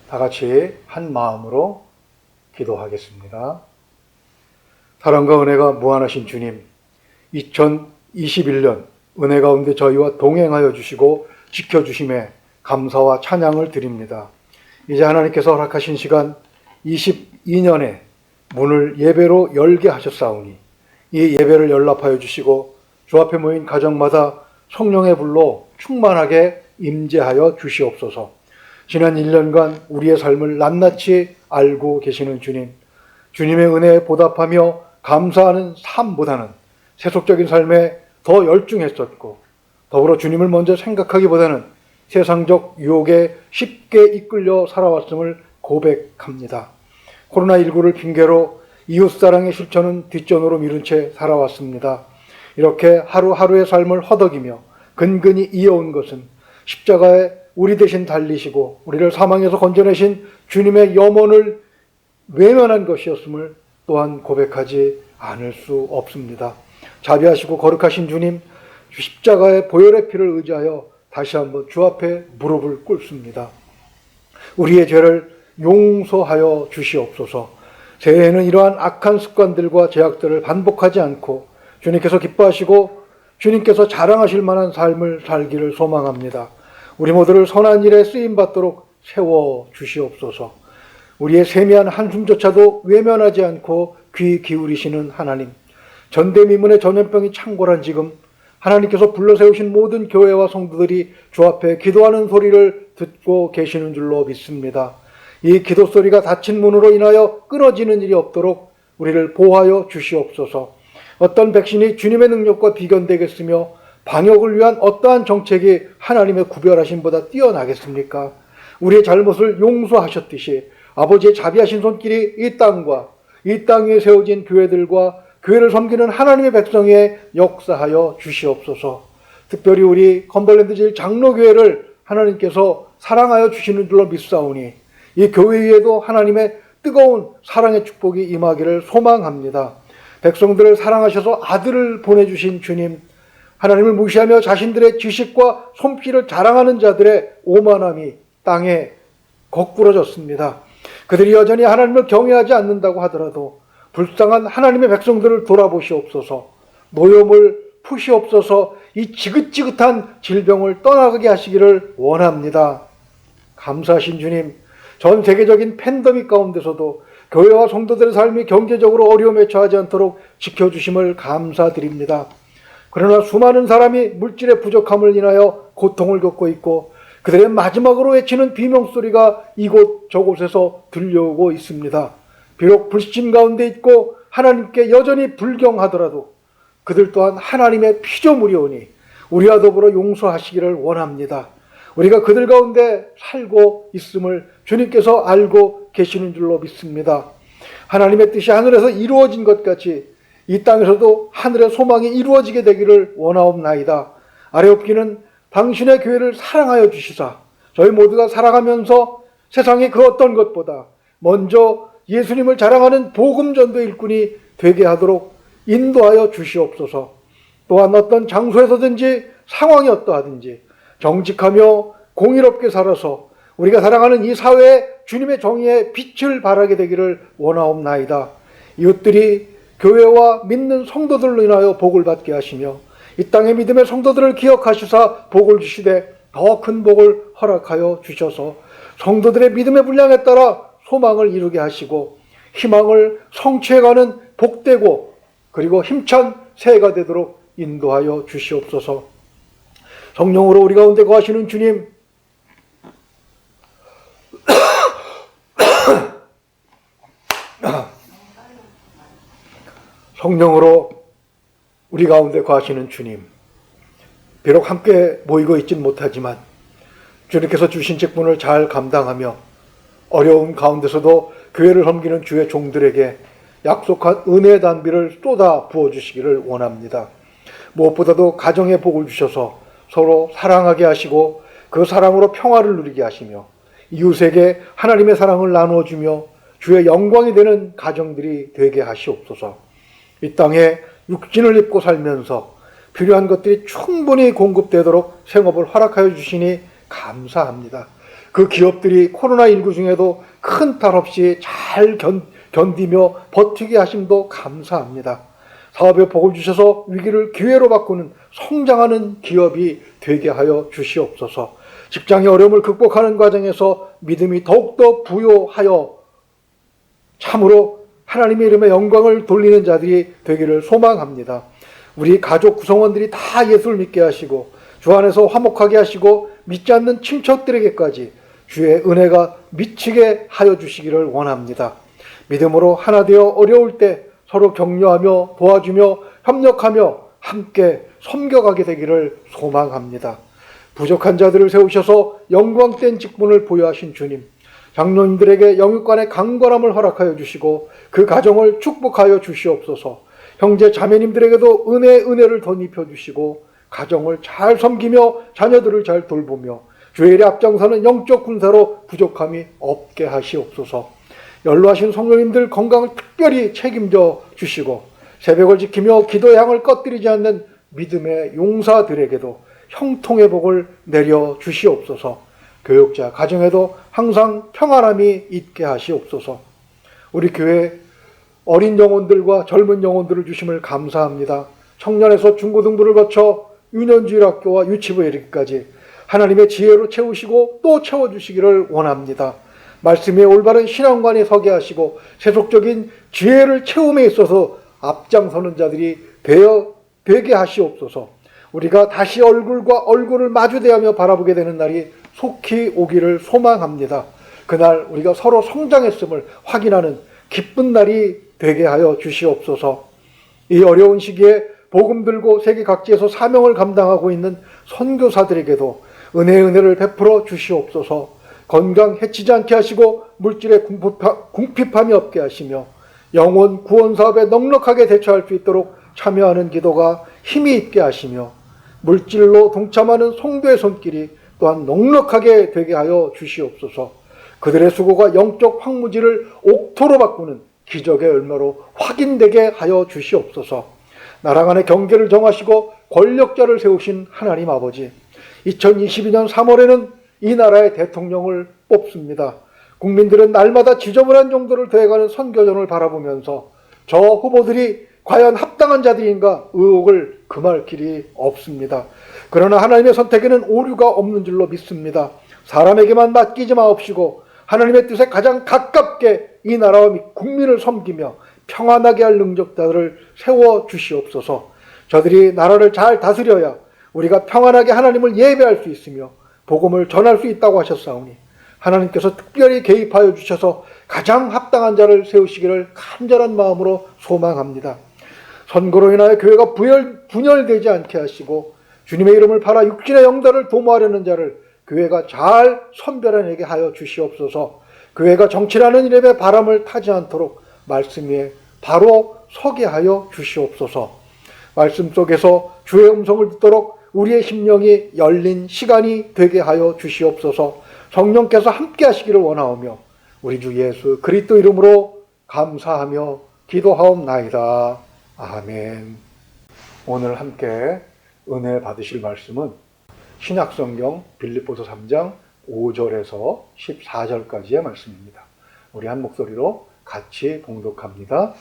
다 같이 한 마음으로 기도하겠습니다. 사랑과 은혜가 무한하신 주님, 2021년 은혜 가운데 저희와 동행하여 주시고 지켜주심에 감사와 찬양을 드립니다. 이제 하나님께서 허락하신 시간 22년의 문을 예배로 열게 하셨사오니 이 예배를 연락하여 주시고 주 앞에 모인 가정마다 성령의 불로 충만하게 임재하여 주시옵소서. 지난 1년간 우리의 삶을 낱낱이 알고 계시는 주님, 주님의 은혜에 보답하며 감사하는 삶보다는 세속적인 삶에 더 열중했었고, 더불어 주님을 먼저 생각하기보다는 세상적 유혹에 쉽게 이끌려 살아왔음을 고백합니다. 코로나19를 핑계로 이웃사랑의 실천은 뒷전으로 미룬 채 살아왔습니다. 이렇게 하루하루의 삶을 허덕이며 근근히 이어온 것은 십자가에 우리 대신 달리시고 우리를 사망에서 건져내신 주님의 염원을 외면한 것이었음을 또한 고백하지 않을 수 없습니다. 자비하시고 거룩하신 주님, 십자가의 보혈의 피를 의지하여 다시 한번 주 앞에 무릎을 꿇습니다. 우리의 죄를 용서하여 주시옵소서. 새해에는 이러한 악한 습관들과 제약들을 반복하지 않고 주님께서 기뻐하시고 주님께서 자랑하실 만한 삶을 살기를 소망합니다. 우리 모두를 선한 일에 쓰임받도록 세워주시옵소서. 우리의 세미한 한숨조차도 외면하지 않고 귀 기울이시는 하나님, 전대미문의 전염병이 창궐한 지금 하나님께서 불러세우신 모든 교회와 성도들이 주 앞에 기도하는 소리를 듣고 계시는 줄로 믿습니다. 이 기도 소리가 닫힌 문으로 인하여 끊어지는 일이 없도록 우리를 보호하여 주시옵소서. 어떤 백신이 주님의 능력과 비견되겠으며 방역을 위한 어떠한 정책이 하나님의 구별하심보다 뛰어나겠습니까? 우리의 잘못을 용서하셨듯이 아버지의 자비하신 손길이 이 땅과 이 땅 위에 세워진 교회들과 교회를 섬기는 하나님의 백성에 역사하여 주시옵소서. 특별히 우리 컨벌랜드 제1장로교회를 하나님께서 사랑하여 주시는 줄로 믿사오니 이 교회 위에도 하나님의 뜨거운 사랑의 축복이 임하기를 소망합니다. 백성들을 사랑하셔서 아들을 보내주신 주님, 하나님을 무시하며 자신들의 지식과 솜씨를 자랑하는 자들의 오만함이 땅에 거꾸러졌습니다. 그들이 여전히 하나님을 경외하지 않는다고 하더라도 불쌍한 하나님의 백성들을 돌아보시옵소서. 노염을 푸시옵소서. 이 지긋지긋한 질병을 떠나게 하시기를 원합니다. 감사하신 주님, 전 세계적인 팬데믹 가운데서도 교회와 성도들의 삶이 경제적으로 어려움에 처하지 않도록 지켜주심을 감사드립니다. 그러나 수많은 사람이 물질의 부족함을 인하여 고통을 겪고 있고 그들의 마지막으로 외치는 비명소리가 이곳 저곳에서 들려오고 있습니다. 비록 불신 가운데 있고 하나님께 여전히 불경하더라도 그들 또한 하나님의 피조물이오니 우리와 더불어 용서하시기를 원합니다. 우리가 그들 가운데 살고 있음을 주님께서 알고 계시는 줄로 믿습니다. 하나님의 뜻이 하늘에서 이루어진 것 같이 이 땅에서도 하늘의 소망이 이루어지게 되기를 원하옵나이다. 아뢰옵기는 당신의 교회를 사랑하여 주시사 저희 모두가 살아가면서 세상의 그 어떤 것보다 먼저 예수님을 자랑하는 복음전도 일꾼이 되게 하도록 인도하여 주시옵소서. 또한 어떤 장소에서든지 상황이 어떠하든지 정직하며 공의롭게 살아서 우리가 살아가는 이 사회에 주님의 정의의 빛을 발하게 되기를 원하옵나이다. 이웃들이 교회와 믿는 성도들로 인하여 복을 받게 하시며 이 땅의 믿음의 성도들을 기억하시사 복을 주시되 더 큰 복을 허락하여 주셔서 성도들의 믿음의 분량에 따라 소망을 이루게 하시고 희망을 성취해가는 복되고 그리고 힘찬 새해가 되도록 인도하여 주시옵소서. 성령으로 우리 가운데 거하시는 주님, 성령으로 우리 가운데 거하시는 주님, 비록 함께 모이고 있진 못하지만 주님께서 주신 직분을 잘 감당하며 어려운 가운데서도 교회를 섬기는 주의 종들에게 약속한 은혜의 단비를 쏟아 부어주시기를 원합니다. 무엇보다도 가정에 복을 주셔서 서로 사랑하게 하시고 그 사랑으로 평화를 누리게 하시며 이웃에게 하나님의 사랑을 나누어주며 주의 영광이 되는 가정들이 되게 하시옵소서. 이 땅에 육신을 입고 살면서 필요한 것들이 충분히 공급되도록 생업을 허락하여 주시니 감사합니다. 그 기업들이 코로나19 중에도 큰 탈 없이 잘 견디며 버티게 하심도 감사합니다. 사업에 복을 주셔서 위기를 기회로 바꾸는 성장하는 기업이 되게 하여 주시옵소서. 직장의 어려움을 극복하는 과정에서 믿음이 더욱더 부요하여 참으로 하나님의 이름에 영광을 돌리는 자들이 되기를 소망합니다. 우리 가족 구성원들이 다 예수를 믿게 하시고 주 안에서 화목하게 하시고 믿지 않는 친척들에게까지 주의 은혜가 미치게 하여 주시기를 원합니다. 믿음으로 하나 되어 어려울 때 서로 격려하며 도와주며 협력하며 함께 섬겨가게 되기를 소망합니다. 부족한 자들을 세우셔서 영광된 직분을 보여하신 주님, 장로님들에게 영육간의 강건함을 허락하여 주시고 그 가정을 축복하여 주시옵소서. 형제 자매님들에게도 은혜를 덧입혀 주시고 가정을 잘 섬기며 자녀들을 잘 돌보며 주의 일에 앞장서는 영적 군사로 부족함이 없게 하시옵소서. 연로하신 성도님들 건강을 특별히 책임져 주시고 새벽을 지키며 기도의 향을 꺼뜨리지 않는 믿음의 용사들에게도 형통의 복을 내려 주시옵소서. 교육자 가정에도 항상 평안함이 있게 하시옵소서. 우리 교회 어린 영혼들과 젊은 영혼들을 주심을 감사합니다. 청년에서 중고등부를 거쳐 유년주일학교와 유치부에 이르기까지 하나님의 지혜로 채우시고 또 채워주시기를 원합니다. 말씀에 올바른 신앙관에 서게 하시고 세속적인 지혜를 채움에 있어서 앞장서는 자들이 되게 하시옵소서. 우리가 다시 얼굴과 얼굴을 마주대하며 바라보게 되는 날이 속히 오기를 소망합니다. 그날 우리가 서로 성장했음을 확인하는 기쁜 날이 되게 하여 주시옵소서. 이 어려운 시기에 복음 들고 세계 각지에서 사명을 감당하고 있는 선교사들에게도 은혜를 베풀어 주시옵소서. 건강 해치지 않게 하시고 물질의 궁핍함이 없게 하시며 영혼 구원 사업에 넉넉하게 대처할 수 있도록 참여하는 기도가 힘이 있게 하시며 물질로 동참하는 성도의 손길이 또한 넉넉하게 되게 하여 주시옵소서. 그들의 수고가 영적 황무지를 옥토로 바꾸는 기적의 열매로 확인되게 하여 주시옵소서. 나라 간의 경계를 정하시고 권력자를 세우신 하나님 아버지, 2022년 3월에는 이 나라의 대통령을 뽑습니다. 국민들은 날마다 지저분한 정도를 더해가는 선거전을 바라보면서 저 후보들이 과연 합당한 자들인가 의혹을 금할 길이 없습니다. 그러나 하나님의 선택에는 오류가 없는 줄로 믿습니다. 사람에게만 맡기지 마옵시고 하나님의 뜻에 가장 가깝게 이 나라와 국민을 섬기며 평안하게 할 능력자들을 세워주시옵소서. 저들이 나라를 잘 다스려야 우리가 평안하게 하나님을 예배할 수 있으며 복음을 전할 수 있다고 하셨사오니 하나님께서 특별히 개입하여 주셔서 가장 합당한 자를 세우시기를 간절한 마음으로 소망합니다. 선거로 인하여 교회가 분열되지 않게 하시고 주님의 이름을 팔아 육신의 영달을 도모하려는 자를 교회가 잘 선별해내게 하여 주시옵소서. 교회가 정치라는 이름의 바람을 타지 않도록 말씀 위에 바로 서게 하여 주시옵소서. 말씀 속에서 주의 음성을 듣도록 우리의 심령이 열린 시간이 되게 하여 주시옵소서. 성령께서 함께 하시기를 원하오며 우리 주 예수 그리스도 이름으로 감사하며 기도하옵나이다. 아멘. 오늘 함께 은혜 받으실 말씀은 신약성경 빌립보서 3장 5절에서 14절까지의 말씀입니다. 우리 한 목소리로 같이 봉독합니다.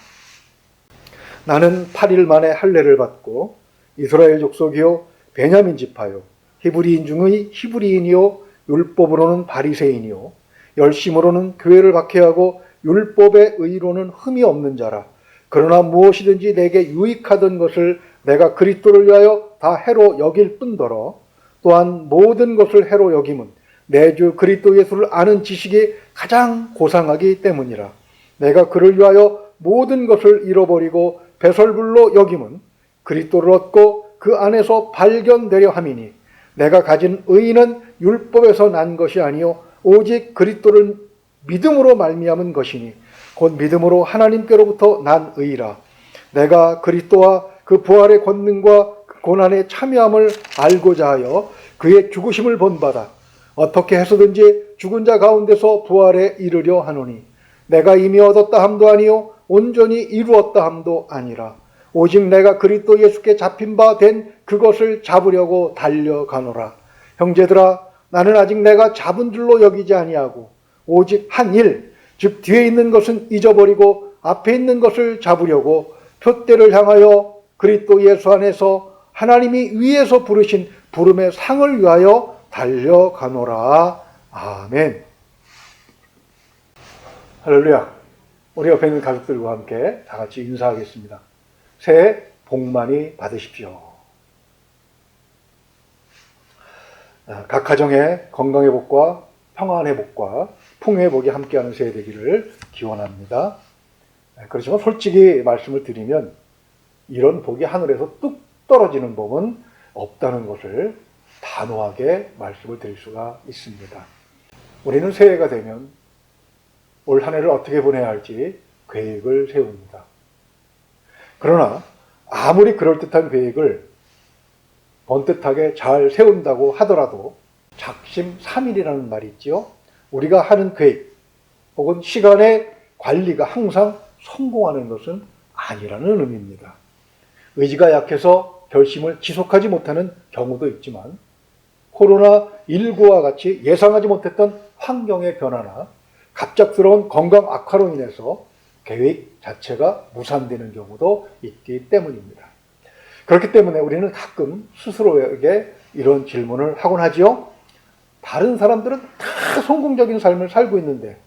나는 8일 만에 할례를 받고 이스라엘 족속이요 베냐민 지파요 히브리인 중의 히브리인이요 율법으로는 바리새인이요 열심으로는 교회를 박해하고 율법의 의로는 흠이 없는 자라. 그러나 무엇이든지 내게 유익하던 것을 내가 그리스도를 위하여 다 해로 여길 뿐더러 또한 모든 것을 해로 여김은 내 주 그리스도 예수를 아는 지식이 가장 고상하기 때문이라. 내가 그를 위하여 모든 것을 잃어버리고 배설물로 여김은 그리스도를 얻고 그 안에서 발견되려 함이니 내가 가진 의는 율법에서 난 것이 아니요 오직 그리스도를 믿음으로 말미암은 것이니 곧 믿음으로 하나님께로부터 난 의라. 내가 그리스도와 그 부활의 권능과 그 고난의 참여함을 알고자 하여 그의 죽으심을 본받아 어떻게 해서든지 죽은 자 가운데서 부활에 이르려 하노니 내가 이미 얻었다 함도 아니요 온전히 이루었다 함도 아니라 오직 내가 그리스도 예수께 잡힌 바 된 그것을 잡으려고 달려가노라. 형제들아 나는 아직 내가 잡은 줄로 여기지 아니하고 오직 한 일, 즉 뒤에 있는 것은 잊어버리고 앞에 있는 것을 잡으려고 표대를 향하여 그리스도 예수 안에서 하나님이 위에서 부르신 부름의 상을 위하여 달려가노라. 아멘. 할렐루야. 우리 옆에 있는 가족들과 함께 다 같이 인사하겠습니다. 새해 복 많이 받으십시오. 각 가정의 건강의 복과 평안의 복과 풍요의 복이 함께하는 새해 되기를 기원합니다. 그렇지만 솔직히 말씀을 드리면 이런 복이 하늘에서 뚝 떨어지는 법은 없다는 것을 단호하게 말씀을 드릴 수가 있습니다. 우리는 새해가 되면 올 한 해를 어떻게 보내야 할지 계획을 세웁니다. 그러나 아무리 그럴듯한 계획을 번듯하게 잘 세운다고 하더라도 작심삼일이라는 말이 있지요. 우리가 하는 계획 혹은 시간의 관리가 항상 성공하는 것은 아니라는 의미입니다. 의지가 약해서 결심을 지속하지 못하는 경우도 있지만 코로나19와 같이 예상하지 못했던 환경의 변화나 갑작스러운 건강 악화로 인해서 계획 자체가 무산되는 경우도 있기 때문입니다. 그렇기 때문에 우리는 가끔 스스로에게 이런 질문을 하곤 하지요. 다른 사람들은 다 성공적인 삶을 살고 있는데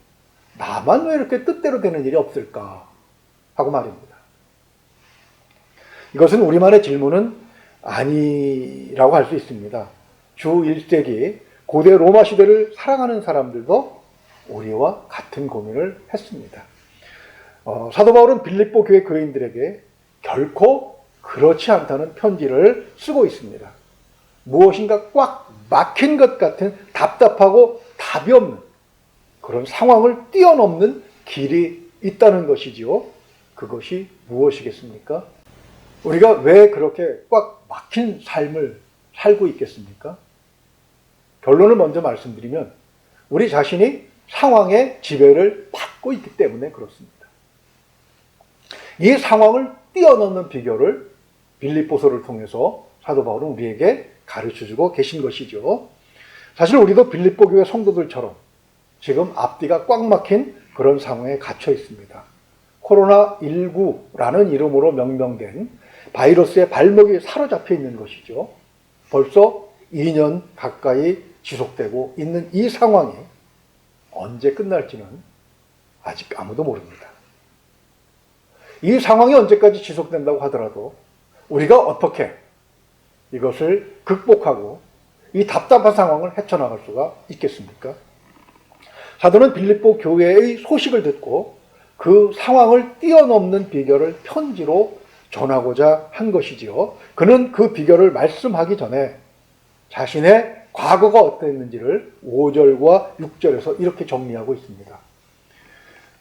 나만 왜 이렇게 뜻대로 되는 일이 없을까 하고 말입니다. 이것은 우리만의 질문은 아니라고 할 수 있습니다. 주 1세기 고대 로마 시대를 살아가는 사람들도 우리와 같은 고민을 했습니다. 사도 바울은 빌립보 교회 교인들에게 결코 그렇지 않다는 편지를 쓰고 있습니다. 무엇인가 꽉 막힌 것 같은 답답하고 답이 없는 그런 상황을 뛰어넘는 길이 있다는 것이지요. 그것이 무엇이겠습니까? 우리가 왜 그렇게 꽉 막힌 삶을 살고 있겠습니까? 결론을 먼저 말씀드리면 우리 자신이 상황의 지배를 받고 있기 때문에 그렇습니다. 이 상황을 뛰어넘는 비결을 빌립보서를 통해서 사도 바울은 우리에게 가르쳐주고 계신 것이죠. 사실 우리도 빌립보 교회 성도들처럼 지금 앞뒤가 꽉 막힌 그런 상황에 갇혀 있습니다. 코로나19라는 이름으로 명명된 바이러스의 발목이 사로잡혀 있는 것이죠. 벌써 2년 가까이 지속되고 있는 이 상황이 언제 끝날지는 아직 아무도 모릅니다. 이 상황이 언제까지 지속된다고 하더라도 우리가 어떻게 이것을 극복하고 이 답답한 상황을 헤쳐나갈 수가 있겠습니까? 사도는 빌립보 교회의 소식을 듣고 그 상황을 뛰어넘는 비결을 편지로 전하고자 한 것이지요. 그는 그 비결을 말씀하기 전에 자신의 과거가 어땠는지를 5절과 6절에서 이렇게 정리하고 있습니다.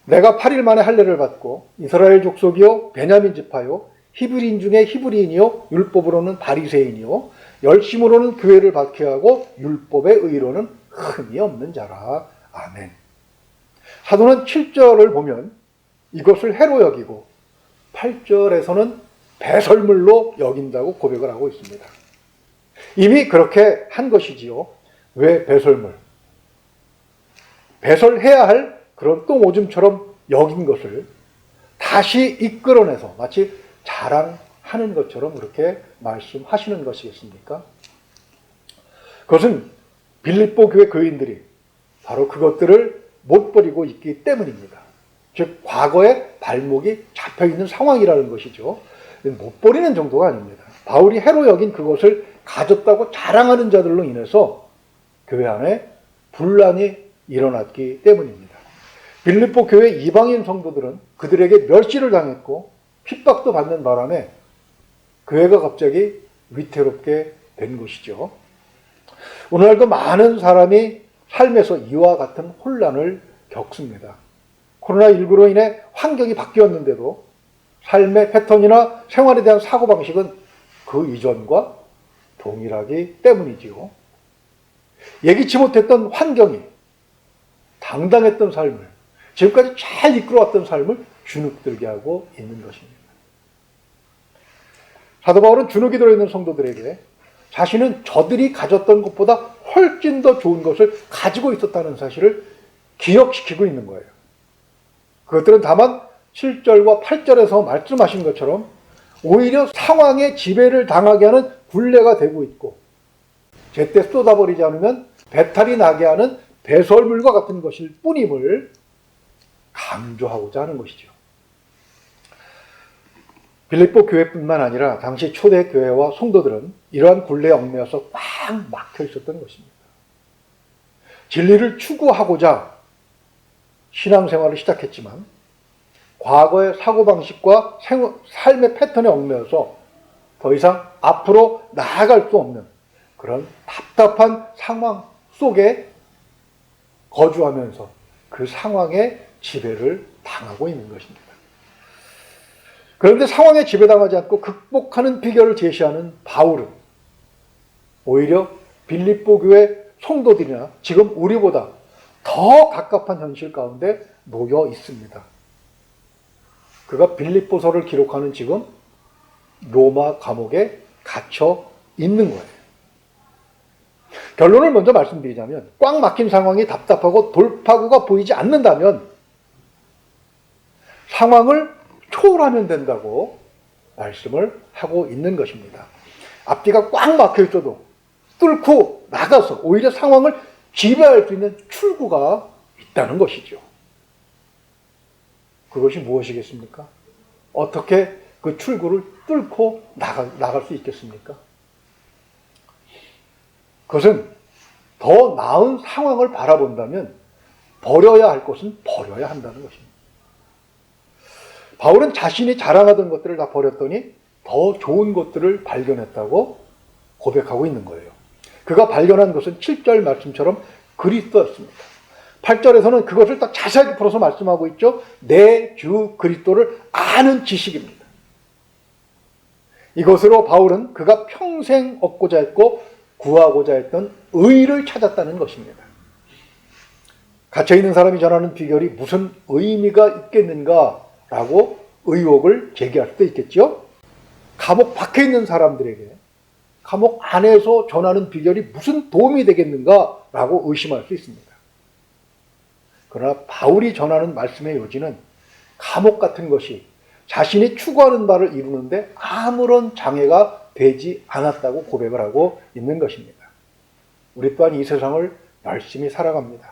내가 8일 만에 할례를 받고 이스라엘 족속이요 베냐민 지파요 히브리인 중에 히브리인이요 율법으로는 바리새인이요 열심으로는 교회를 박해하고 율법의 의로는 흠이 없는 자라. 아멘. 사도는 7절을 보면 이것을 해로 여기고 8절에서는 배설물로 여긴다고 고백을 하고 있습니다. 이미 그렇게 한 것이지요. 왜 배설물? 배설해야 할 그런 똥오줌처럼 여긴 것을 다시 이끌어내서 마치 자랑하는 것처럼 그렇게 말씀하시는 것이겠습니까? 그것은 빌립보 교회 교인들이 바로 그것들을 못 버리고 있기 때문입니다. 즉 과거에 발목이 잡혀있는 상황이라는 것이죠. 못 버리는 정도가 아닙니다. 바울이 해로 여긴 그것을 가졌다고 자랑하는 자들로 인해서 교회 안에 분란이 일어났기 때문입니다. 빌립보 교회 이방인 성도들은 그들에게 멸시를 당했고 핍박도 받는 바람에 교회가 갑자기 위태롭게 된 것이죠. 오늘날도 많은 사람이 삶에서 이와 같은 혼란을 겪습니다. 코로나19로 인해 환경이 바뀌었는데도 삶의 패턴이나 생활에 대한 사고방식은 그 이전과 동일하기 때문이지요. 예기치 못했던 환경이 당당했던 삶을, 지금까지 잘 이끌어왔던 삶을 주눅들게 하고 있는 것입니다. 사도 바울은 주눅이 들어있는 성도들에게 자신은 저들이 가졌던 것보다 훨씬 더 좋은 것을 가지고 있었다는 사실을 기억시키고 있는 거예요. 그것들은 다만 7절과 8절에서 말씀하신 것처럼 오히려 상황에 지배를 당하게 하는 굴레가 되고 있고, 제때 쏟아버리지 않으면 배탈이 나게 하는 배설물과 같은 것일 뿐임을 강조하고자 하는 것이죠. 빌립보 교회뿐만 아니라 당시 초대 교회와 성도들은 이러한 굴레에 얽매여서 꽉 막혀 있었던 것입니다. 진리를 추구하고자 신앙생활을 시작했지만 과거의 사고방식과 삶의 패턴에 얽매여서 더 이상 앞으로 나아갈 수 없는 그런 답답한 상황 속에 거주하면서 그 상황에 지배를 당하고 있는 것입니다. 그런데 상황에 지배당하지 않고 극복하는 비결을 제시하는 바울은 오히려 빌립보 교회 성도들이나 지금 우리보다 더 갑갑한 현실 가운데 놓여 있습니다. 그가 빌립보서를 기록하는 지금 로마 감옥에 갇혀 있는 거예요. 결론을 먼저 말씀드리자면 꽉 막힌 상황이 답답하고 돌파구가 보이지 않는다면 상황을 초월하면 된다고 말씀을 하고 있는 것입니다. 앞뒤가 꽉 막혀 있어도 뚫고 나가서 오히려 상황을 지배할 수 있는 출구가 있다는 것이죠. 그것이 무엇이겠습니까? 어떻게 그 출구를 뚫고 나갈 수 있겠습니까? 그것은 더 나은 상황을 바라본다면 버려야 할 것은 버려야 한다는 것입니다. 바울은 자신이 자랑하던 것들을 다 버렸더니 더 좋은 것들을 발견했다고 고백하고 있는 거예요. 그가 발견한 것은 7절 말씀처럼 그리스도였습니다. 8절에서는 그것을 딱 자세하게 풀어서 말씀하고 있죠. 내 주 그리스도를 아는 지식입니다. 이것으로 바울은 그가 평생 얻고자 했고 구하고자 했던 의를 찾았다는 것입니다. 갇혀있는 사람이 전하는 비결이 무슨 의미가 있겠는가라고 의혹을 제기할 수도 있겠죠. 감옥 밖에 있는 사람들에게 감옥 안에서 전하는 비결이 무슨 도움이 되겠는가라고 의심할 수 있습니다. 그러나 바울이 전하는 말씀의 요지는 감옥 같은 것이 자신이 추구하는 바를 이루는데 아무런 장애가 되지 않았다고 고백을 하고 있는 것입니다. 우리 또한 이 세상을 열심히 살아갑니다.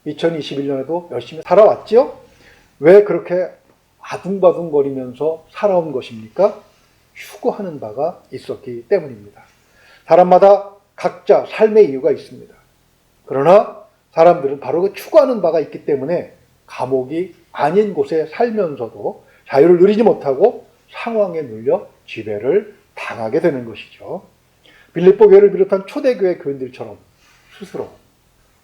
2021년에도 열심히 살아왔죠? 왜 그렇게 아둥바둥거리면서 살아온 것입니까? 추구하는 바가 있었기 때문입니다. 사람마다 각자 삶의 이유가 있습니다. 그러나 사람들은 바로 그 추구하는 바가 있기 때문에 감옥이 아닌 곳에 살면서도 자유를 누리지 못하고 상황에 눌려 지배를 당하게 되는 것이죠. 빌립보 교회를 비롯한 초대교회 교인들처럼 스스로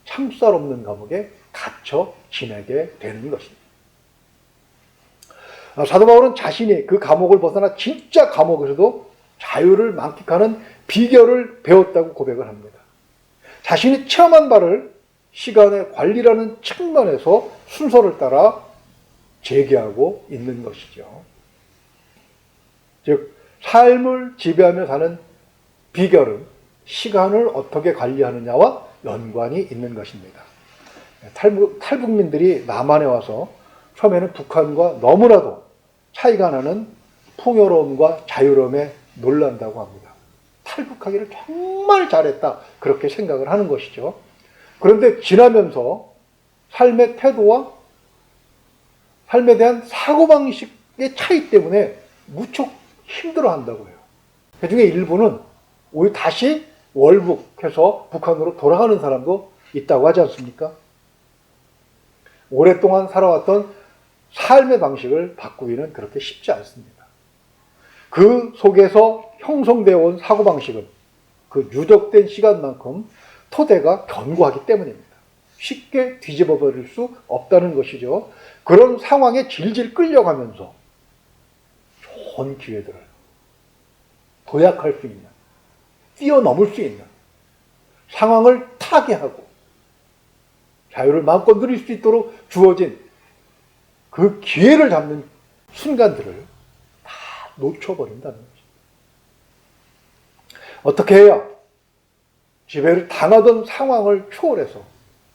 참쌀 없는 감옥에 갇혀 지내게 되는 것입니다. 사도 바울은 자신이 그 감옥을 벗어나 진짜 감옥에서도 자유를 만끽하는 비결을 배웠다고 고백을 합니다. 자신이 체험한 바를 시간의 관리라는 측면에서 순서를 따라 제기하고 있는 것이죠. 즉 삶을 지배하며 사는 비결은 시간을 어떻게 관리하느냐와 연관이 있는 것입니다. 탈북민들이 남한에 와서 처음에는 북한과 너무나도 차이가 나는 풍요로움과 자유로움에 놀란다고 합니다. 탈북하기를 정말 잘했다 그렇게 생각을 하는 것이죠. 그런데 지나면서 삶의 태도와 삶에 대한 사고방식의 차이 때문에 무척 힘들어한다고 해요. 그 중에 일부는 오히려 다시 월북해서 북한으로 돌아가는 사람도 있다고 하지 않습니까? 오랫동안 살아왔던 삶의 방식을 바꾸기는 그렇게 쉽지 않습니다. 그 속에서 형성되어 온 사고방식은 그 누적된 시간만큼 토대가 견고하기 때문입니다. 쉽게 뒤집어 버릴 수 없다는 것이죠. 그런 상황에 질질 끌려가면서 좋은 기회들을 도약할 수 있는, 뛰어넘을 수 있는 상황을 타개하고 자유를 마음껏 누릴 수 있도록 주어진 그 기회를 잡는 순간들을 다 놓쳐버린다는 것입니다. 어떻게 해야 지배를 당하던 상황을 초월해서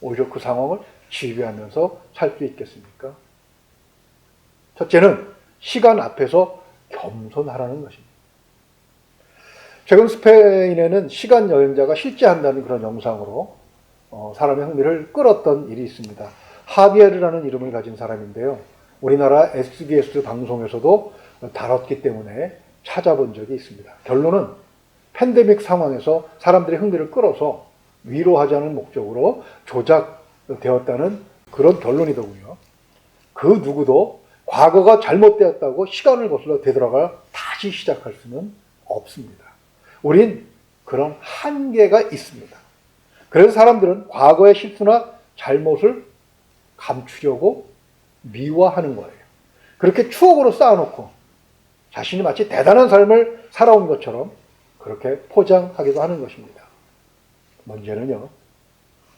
오히려 그 상황을 지배하면서 살 수 있겠습니까? 첫째는 시간 앞에서 겸손하라는 것입니다. 최근 스페인에는 시간 여행자가 실제한다는 그런 영상으로 사람의 흥미를 끌었던 일이 있습니다. 하비에르라는 이름을 가진 사람인데요. 우리나라 SBS 방송에서도 다뤘기 때문에 찾아본 적이 있습니다. 결론은 팬데믹 상황에서 사람들의 흥미를 끌어서 위로하자는 목적으로 조작되었다는 그런 결론이더군요. 그 누구도 과거가 잘못되었다고 시간을 거슬러 되돌아가 다시 시작할 수는 없습니다. 우린 그런 한계가 있습니다. 그래서 사람들은 과거의 실수나 잘못을 감추려고 미화하는 거예요. 그렇게 추억으로 쌓아놓고 자신이 마치 대단한 삶을 살아온 것처럼 그렇게 포장하기도 하는 것입니다. 문제는요,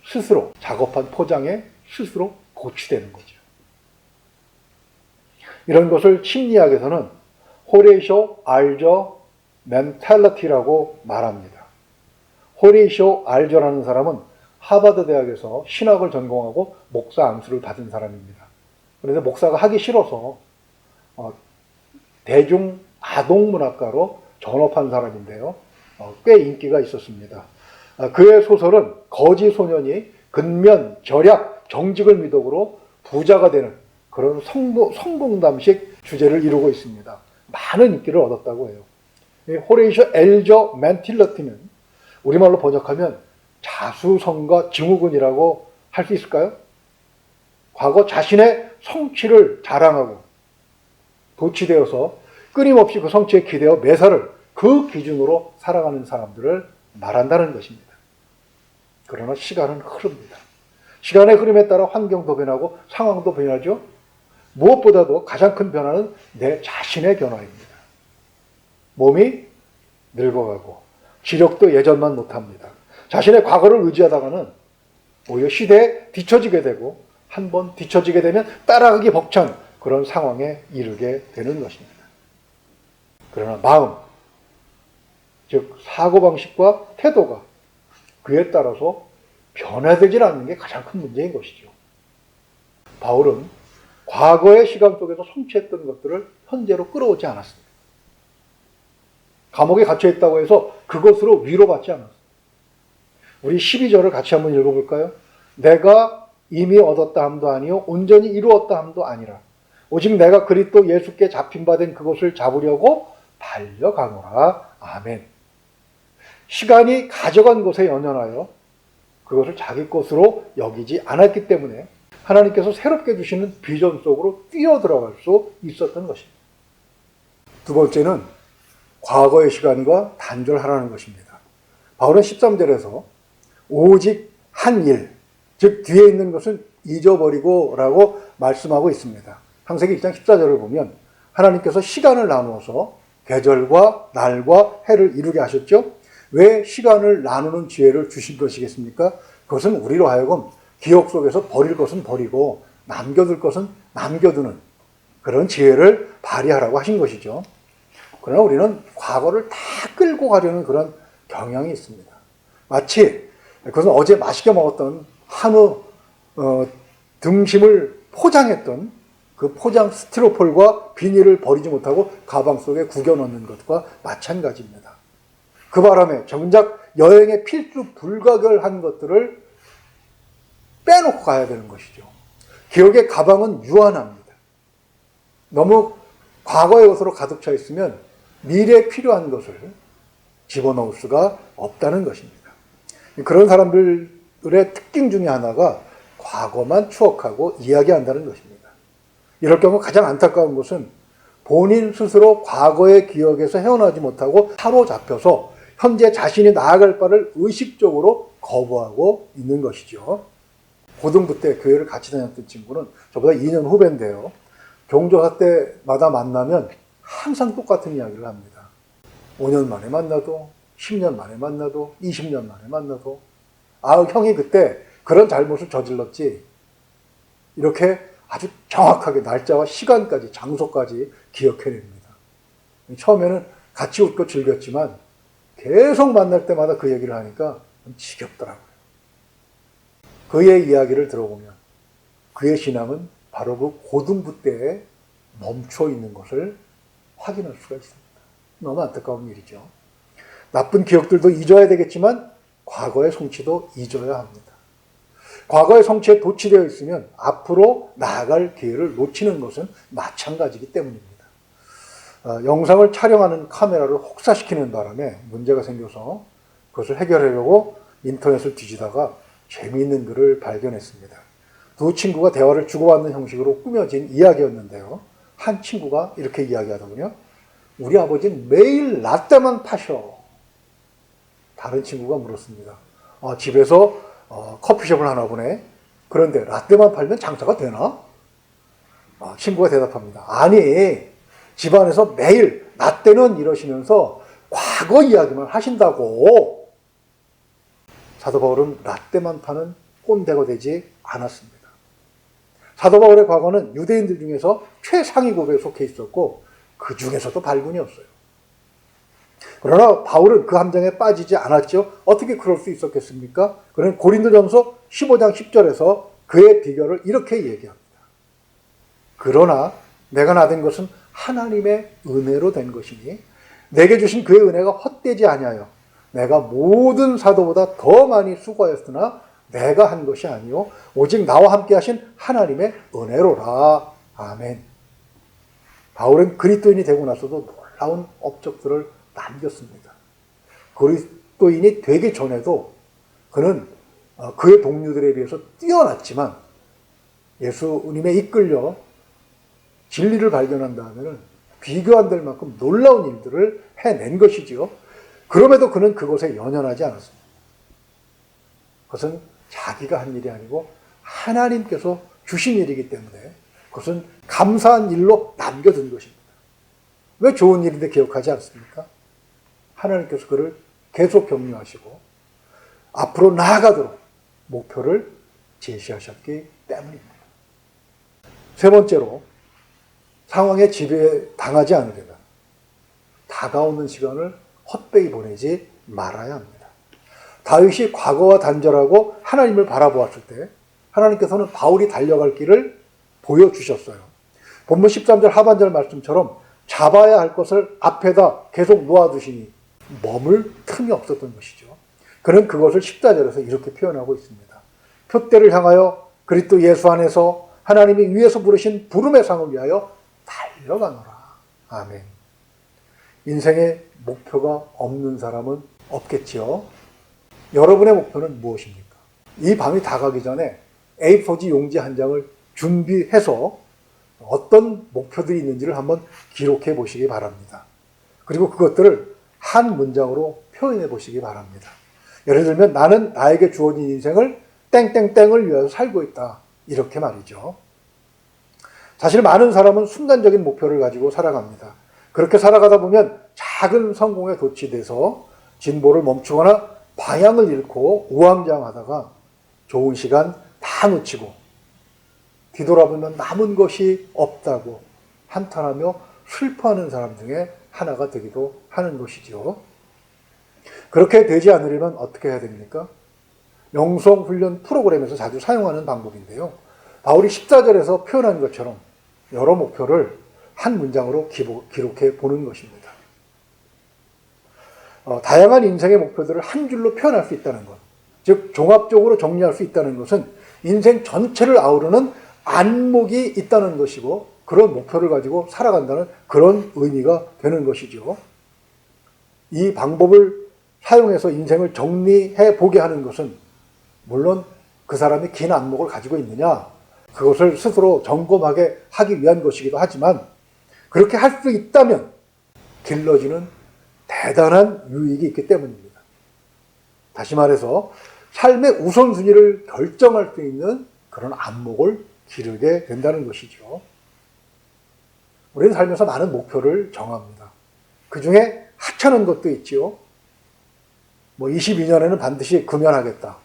스스로 작업한 포장에 스스로 고취되는 거죠. 이런 것을 심리학에서는 호레이쇼 알저 멘탈리티라고 말합니다. 호레이쇼 알저라는 사람은 하버드 대학에서 신학을 전공하고 목사 안수를 받은 사람입니다. 그런데 목사가 하기 싫어서 대중 아동문학가로 전업한 사람인데요. 꽤 인기가 있었습니다. 그의 소설은 거지 소년이 근면, 절약, 정직을 미덕으로 부자가 되는 그런 성공담식 주제를 이루고 있습니다. 많은 인기를 얻었다고 해요. 호레이쇼 엘저 멘틸러티는 우리말로 번역하면 자수성가 증후군이라고 할 수 있을까요? 과거 자신의 성취를 자랑하고 도취되어서 끊임없이 그 성취에 기대어 매사를 그 기준으로 살아가는 사람들을 말한다는 것입니다. 그러나 시간은 흐릅니다. 시간의 흐름에 따라 환경도 변하고 상황도 변하죠. 무엇보다도 가장 큰 변화는 내 자신의 변화입니다. 몸이 늙어가고 지력도 예전만 못합니다. 자신의 과거를 의지하다가는 오히려 시대에 뒤처지게 되고 한번 뒤처지게 되면 따라가기 벅찬 그런 상황에 이르게 되는 것입니다. 그러나 마음, 즉 사고방식과 태도가 그에 따라서 변화되질 않는 게 가장 큰 문제인 것이죠. 바울은 과거의 시간 속에서 성취했던 것들을 현재로 끌어오지 않았습니다. 감옥에 갇혀 있다고 해서 그것으로 위로받지 않았습니다. 우리 12절을 같이 한번 읽어볼까요? 내가 이미 얻었다 함도 아니요 온전히 이루었다 함도 아니라 오직 내가 그리스도 예수께 잡힌 바 된 그것을 잡으려고 달려가노라. 아멘. 시간이 가져간 것에 연연하여 그것을 자기 것으로 여기지 않았기 때문에 하나님께서 새롭게 주시는 비전 속으로 뛰어들어갈 수 있었던 것입니다. 두 번째는 과거의 시간과 단절하라는 것입니다. 바울은 13절에서 오직 한 일, 즉 뒤에 있는 것은 잊어버리고 라고 말씀하고 있습니다. 창세기 1장 14절을 보면 하나님께서 시간을 나누어서 계절과 날과 해를 이루게 하셨죠. 왜 시간을 나누는 지혜를 주신 것이겠습니까? 그것은 우리로 하여금 기억 속에서 버릴 것은 버리고 남겨둘 것은 남겨두는 그런 지혜를 발휘하라고 하신 것이죠. 그러나 우리는 과거를 다 끌고 가려는 그런 경향이 있습니다. 마치 그것은 어제 맛있게 먹었던 한우 등심을 포장했던 그 포장 스티로폴과 비닐을 버리지 못하고 가방 속에 구겨 넣는 것과 마찬가지입니다. 그 바람에 정작 여행에 필수 불가결한 것들을 빼놓고 가야 되는 것이죠. 기억의 가방은 유한합니다. 너무 과거의 것으로 가득 차 있으면 미래에 필요한 것을 집어넣을 수가 없다는 것입니다. 그런 사람들의 특징 중에 하나가 과거만 추억하고 이야기한다는 것입니다. 이럴 경우 가장 안타까운 것은 본인 스스로 과거의 기억에서 헤어나지 못하고 사로잡혀서 현재 자신이 나아갈 바를 의식적으로 거부하고 있는 것이죠. 고등부 때 교회를 같이 다녔던 친구는 저보다 2년 후배인데요. 경조사 때마다 만나면 항상 똑같은 이야기를 합니다. 5년 만에 만나도 10년 만에 만나도 20년 만에 만나도 형이 그때 그런 잘못을 저질렀지 이렇게 아주 정확하게 날짜와 시간까지 장소까지 기억해냅니다. 처음에는 같이 웃고 즐겼지만 계속 만날 때마다 그 얘기를 하니까 지겹더라고요. 그의 이야기를 들어보면 그의 신앙은 바로 그 고등부 때에 멈춰 있는 것을 확인할 수가 있습니다. 너무 안타까운 일이죠. 나쁜 기억들도 잊어야 되겠지만 과거의 성취도 잊어야 합니다. 과거의 성취에 도취되어 있으면 앞으로 나아갈 기회를 놓치는 것은 마찬가지이기 때문입니다. 영상을 촬영하는 카메라를 혹사시키는 바람에 문제가 생겨서 그것을 해결하려고 인터넷을 뒤지다가 재미있는 글을 발견했습니다. 두 친구가 대화를 주고받는 형식으로 꾸며진 이야기였는데요. 한 친구가 이렇게 이야기하더군요. 우리 아버지는 매일 라떼만 파셔. 다른 친구가 물었습니다. 집에서 커피숍을 하나 보네. 그런데 라떼만 팔면 장사가 되나? 친구가 대답합니다. 아니, 집안에서 매일 라떼는 이러시면서 과거 이야기만 하신다고. 사도 바울은 라떼만 파는 꼰대가 되지 않았습니다. 사도 바울의 과거는 유대인들 중에서 최상위 고도에 속해 있었고 그 중에서도 발군이었어요. 그러나 바울은 그 함정에 빠지지 않았죠. 어떻게 그럴 수 있었겠습니까? 그는 고린도전서 15장 10절에서 그의 비결을 이렇게 얘기합니다. 그러나 내가 나된 것은 하나님의 은혜로 된 것이니 내게 주신 그의 은혜가 헛되지 아니하여 내가 모든 사도보다 더 많이 수고하였으나 내가 한 것이 아니요 오직 나와 함께 하신 하나님의 은혜로라. 아멘. 바울은 그리스도인이 되고 나서도 놀라운 업적들을 남겼습니다. 그리스도인이 되기 전에도 그는 그의 동료들에 비해서 뛰어났지만 예수님에 이끌려 진리를 발견한 다음에는 비교 안 될 만큼 놀라운 일들을 해낸 것이지요. 그럼에도 그는 그것에 연연하지 않았습니다. 그것은 자기가 한 일이 아니고 하나님께서 주신 일이기 때문에 그것은 감사한 일로 남겨둔 것입니다. 왜 좋은 일인데 기억하지 않습니까? 하나님께서 그를 계속 격려하시고 앞으로 나아가도록 목표를 제시하셨기 때문입니다. 세 번째로 상황에 지배당하지 않으려면 다가오는 시간을 헛되이 보내지 말아야 합니다. 다윗이 과거와 단절하고 하나님을 바라보았을 때 하나님께서는 바울이 달려갈 길을 보여주셨어요. 본문 13절 하반절 말씀처럼 잡아야 할 것을 앞에다 계속 놓아두시니 머물 틈이 없었던 것이죠. 그는 그것을 14절에서 이렇게 표현하고 있습니다. 표대를 향하여 그리스도 예수 안에서 하나님이 위에서 부르신 부름의 상을 위하여 달려가노라. 아멘. 인생에 목표가 없는 사람은 없겠지요. 여러분의 목표는 무엇입니까? 이 밤이 다가기 전에 A4지 용지 한 장을 준비해서 어떤 목표들이 있는지를 한번 기록해 보시기 바랍니다. 그리고 그것들을 한 문장으로 표현해 보시기 바랍니다. 예를 들면 나는 나에게 주어진 인생을 땡땡땡을 위해서 살고 있다. 이렇게 말이죠. 사실 많은 사람은 순간적인 목표를 가지고 살아갑니다. 그렇게 살아가다 보면 작은 성공에 도취돼서 진보를 멈추거나 방향을 잃고 우왕좌왕하다가 좋은 시간 다 놓치고 뒤돌아보면 남은 것이 없다고 한탄하며 슬퍼하는 사람 중에 하나가 되기도 하는 것이죠. 그렇게 되지 않으려면 어떻게 해야 됩니까? 영성훈련 프로그램에서 자주 사용하는 방법인데요. 바울이 14절에서 표현한 것처럼 여러 목표를 한 문장으로 기록해 보는 것입니다. 다양한 인생의 목표들을 한 줄로 표현할 수 있다는 것, 즉 종합적으로 정리할 수 있다는 것은 인생 전체를 아우르는 안목이 있다는 것이고 그런 목표를 가지고 살아간다는 그런 의미가 되는 것이죠. 이 방법을 사용해서 인생을 정리해 보게 하는 것은 물론 그 사람이 긴 안목을 가지고 있느냐 그것을 스스로 점검하게 하기 위한 것이기도 하지만 그렇게 할 수 있다면 길러지는 대단한 유익이 있기 때문입니다. 다시 말해서 삶의 우선순위를 결정할 수 있는 그런 안목을 기르게 된다는 것이죠. 우리는 살면서 많은 목표를 정합니다. 그 중에 하찮은 것도 있지요. 22년에는 반드시 금연하겠다.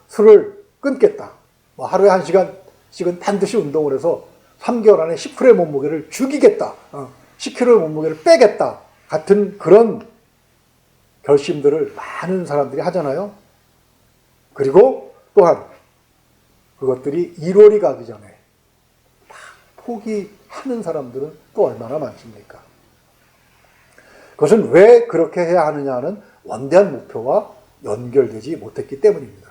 술을 끊겠다. 하루에 1시간씩은 반드시 운동을 해서 3개월 안에 10kg의 몸무게를 죽이겠다. 10kg의 몸무게를 빼겠다. 같은 그런 결심들을 많은 사람들이 하잖아요. 그리고 또한 그것들이 1월이 가기 전에 다 포기하는 사람들은 또 얼마나 많습니까? 그것은 왜 그렇게 해야 하느냐 하는 원대한 목표와 연결되지 못했기 때문입니다.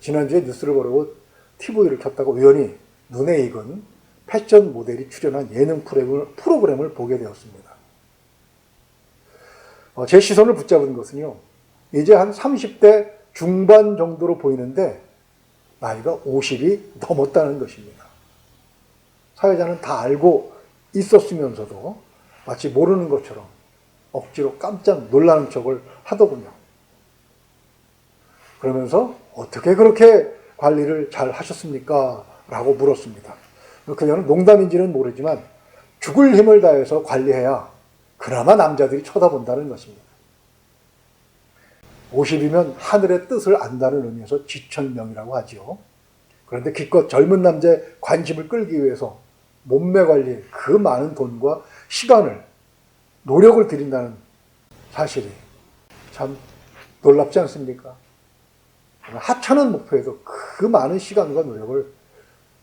지난주에 뉴스를 보려고 TV를 켰다가 우연히 눈에 익은 패션 모델이 출연한 예능 프로그램을 보게 되었습니다. 제 시선을 붙잡은 것은요, 이제 한 30대 중반 정도로 보이는데 나이가 50이 넘었다는 것입니다. 사회자는 다 알고 있었으면서도 마치 모르는 것처럼 억지로 깜짝 놀라는 척을 하더군요. 그러면서 어떻게 그렇게 관리를 잘 하셨습니까? 라고 물었습니다. 그녀는 농담인지는 모르지만 죽을 힘을 다해서 관리해야 그나마 남자들이 쳐다본다는 것입니다. 50이면 하늘의 뜻을 안다는 의미에서 지천명이라고 하지요. 그런데 기껏 젊은 남자의 관심을 끌기 위해서 몸매 관리에 그 많은 돈과 시간을, 노력을 들인다는 사실이 참 놀랍지 않습니까? 하찮은 목표에도 그 많은 시간과 노력을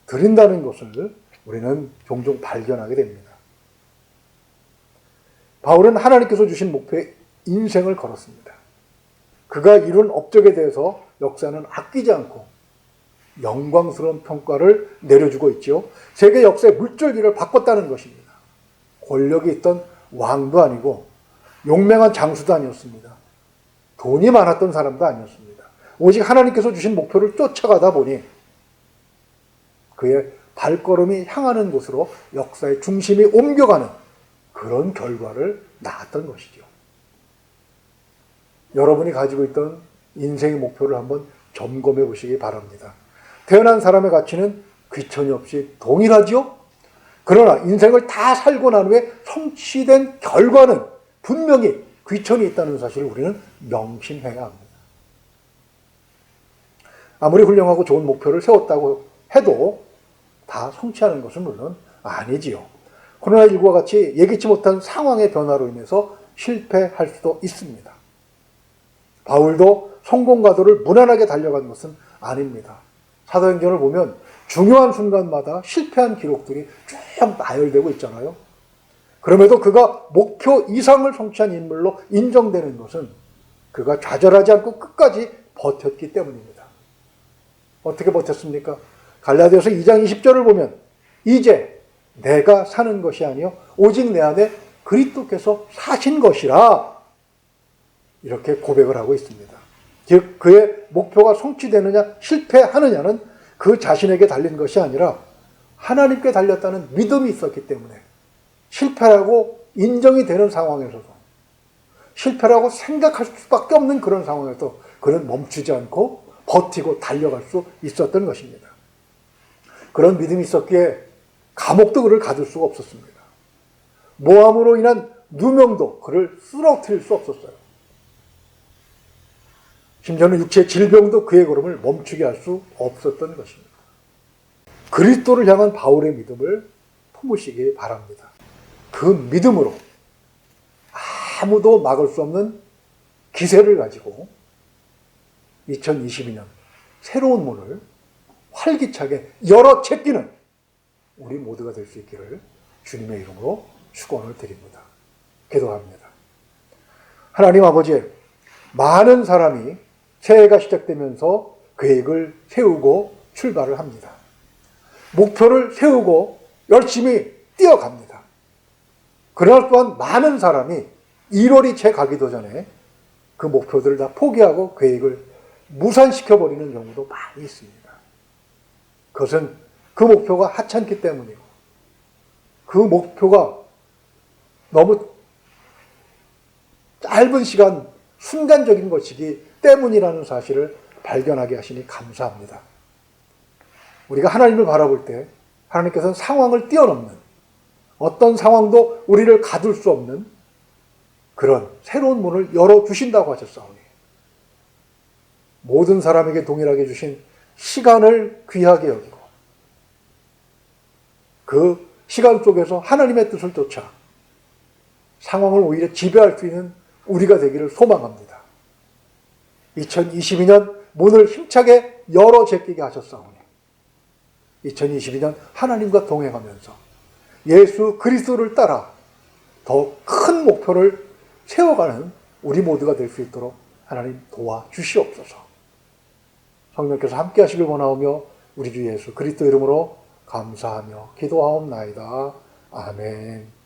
들인다는 것을 우리는 종종 발견하게 됩니다. 바울은 하나님께서 주신 목표에 인생을 걸었습니다. 그가 이룬 업적에 대해서 역사는 아끼지 않고 영광스러운 평가를 내려주고 있죠. 세계 역사의 물줄기를 바꿨다는 것입니다. 권력이 있던 왕도 아니고 용맹한 장수도 아니었습니다. 돈이 많았던 사람도 아니었습니다. 오직 하나님께서 주신 목표를 쫓아가다 보니 그의 발걸음이 향하는 곳으로 역사의 중심이 옮겨가는 그런 결과를 낳았던 것이죠. 여러분이 가지고 있던 인생의 목표를 한번 점검해 보시기 바랍니다. 태어난 사람의 가치는 귀천이 없이 동일하지요? 그러나 인생을 다 살고 난 후에 성취된 결과는 분명히 귀천이 있다는 사실을 우리는 명심해야 합니다. 아무리 훌륭하고 좋은 목표를 세웠다고 해도 다 성취하는 것은 물론 아니지요. 코로나19와 같이 예기치 못한 상황의 변화로 인해서 실패할 수도 있습니다. 바울도 성공 가도를 무난하게 달려간 것은 아닙니다. 사도행전을 보면 중요한 순간마다 실패한 기록들이 쭉 나열되고 있잖아요. 그럼에도 그가 목표 이상을 성취한 인물로 인정되는 것은 그가 좌절하지 않고 끝까지 버텼기 때문입니다. 어떻게 버텼습니까? 갈라디아서 2장 20절을 보면 이제 내가 사는 것이 아니요 오직 내 안에 그리스도께서 사신 것이라 이렇게 고백을 하고 있습니다. 즉 그의 목표가 성취되느냐 실패하느냐는 그 자신에게 달린 것이 아니라 하나님께 달렸다는 믿음이 있었기 때문에 실패라고 인정이 되는 상황에서도 실패라고 생각할 수밖에 없는 그런 상황에서 그는 멈추지 않고 버티고 달려갈 수 있었던 것입니다. 그런 믿음이 있었기에 감옥도 그를 가둘 수가 없었습니다. 모함으로 인한 누명도 그를 쓰러뜨릴 수 없었어요. 심지어는 육체의 질병도 그의 걸음을 멈추게 할 수 없었던 것입니다. 그리스도를 향한 바울의 믿음을 품으시기 바랍니다. 그 믿음으로 아무도 막을 수 없는 기세를 가지고 2022년 새로운 문을 활기차게 열어 제끼는 우리 모두가 될 수 있기를 주님의 이름으로 축원을 드립니다. 기도합니다. 하나님 아버지, 많은 사람이 새해가 시작되면서 계획을 세우고 출발을 합니다. 목표를 세우고 열심히 뛰어갑니다. 그러나 또한 많은 사람이 1월이 채 가기도 전에 그 목표들을 다 포기하고 계획을 무산시켜버리는 경우도 많이 있습니다. 그것은 그 목표가 하찮기 때문이고 그 목표가 너무 짧은 시간 순간적인 것이기 때문이라는 사실을 발견하게 하시니 감사합니다. 우리가 하나님을 바라볼 때 하나님께서는 상황을 뛰어넘는 어떤 상황도 우리를 가둘 수 없는 그런 새로운 문을 열어주신다고 하셨사오니 모든 사람에게 동일하게 주신 시간을 귀하게 여기고 그 시간 속에서 하나님의 뜻을 쫓아 상황을 오히려 지배할 수 있는 우리가 되기를 소망합니다. 2022년 문을 힘차게 열어 제끼게 하셨사오니 2022년 하나님과 동행하면서 예수 그리스도를 따라 더 큰 목표를 세워가는 우리 모두가 될 수 있도록 하나님 도와주시옵소서. 성령께서 함께 하시길 원하오며 우리 주 예수 그리스도 이름으로 감사하며 기도하옵나이다. 아멘.